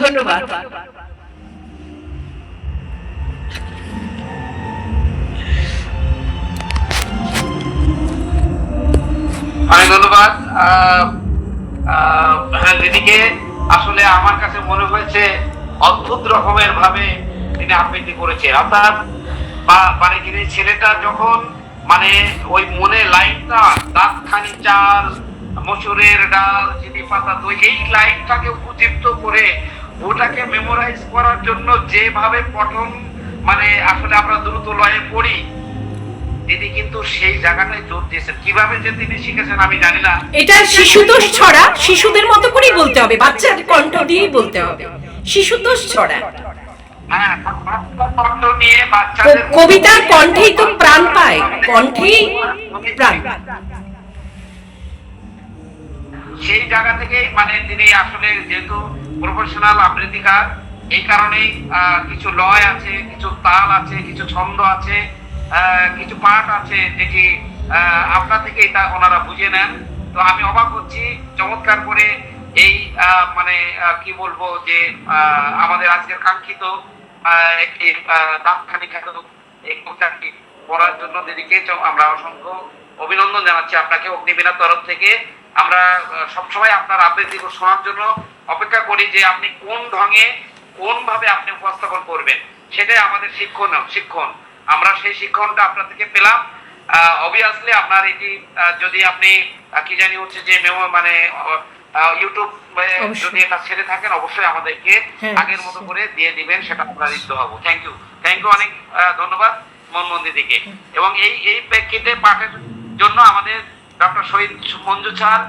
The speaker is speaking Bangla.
ধন্যবাদ। অনেক ধন্যবাদ হ্যাঁ, দিদিকে। আসলে আমার কাছে মনে হয়েছে অদ্ভুত রকমের ভাবে তিনি আবৃত্তি করেছেন। অর্থাৎ মানে তিনি ছেলেটা যখন মানে ওই মনে লাইনটা দাঁত খানি চাল মসুরের ডাল চিনি পাতা দই এই লাইনটাকে উপজীব্ত করে ওটাকে মেমোরাইজ করার জন্য যেভাবে পঠন মানে আসলে আমরা দ্রুত লয়ে পড়ি, দিদি কিন্তু সেই জায়গাটায় জোর দিয়েছেন। কিভাবে যে তিনি শিখেছেন আমি জানি না। এটা শিশুতোষ ছড়া, শিশুদের মতো করেই বলতে হবে, বাচ্চার কণ্ঠ দিয়েই বলতে হবে, শিশুতোষ ছড়া। হ্যাঁ, কণ্ঠ নিয়ে বাচ্চাদের কবিতার কণ্ঠেই তো প্রাণ পায়, কণ্ঠেই প্রাণ। সেই জায়গা থেকেই মানে তিনি আসলে যেহেতু প্রফেশনাল আবৃত্তিকার, এই কারণেই কিছু লয় আছে, কিছু তাল আছে, কিছু ছন্দ আছে, কিছু পাঠ আছে যেটি আপনার থেকে এটা ওনারা বুঝে নেন। তো আমি অবাক হচ্ছি চমৎকার করে এই মানে কি বলবো যে আমাদের আজকের কাঙ্ক্ষিত একটি দাঁতখানি খ্যাত এই কবিতাটি পড়ার জন্য দিদিকে আমরা অসংখ্য অভিনন্দন জানাচ্ছি। আপনাকে অগ্নিবীণার তরফ থেকে আমরা সবসময় আপনার আবৃত্তি শোনার জন্য অপেক্ষা করি যে আপনি কোন ঢঙে কোন ভাবে আপনি উপস্থাপন করবেন, সেটাই আমাদের শিক্ষণ। আমরা সেই শিক্ষণটা আপনার থেকে পেলাম। অবভিয়াসলি আপনার এটি যদি আপনি কি জানি হচ্ছে যে মানে ইউটিউব যদি এটা ছেড়ে থাকেন অবশ্যই আমাদেরকে আগের মতো করে দিয়ে দিবেন, সেটা আমরা ঋদ্ধ হবো। থ্যাংক ইউ অনেক ধন্যবাদ মনমন দিদিকে। এবং এই প্রেক্ষিতে পাঠের জন্য আমাদের ডক্টর শহীদ মঞ্জু স্যার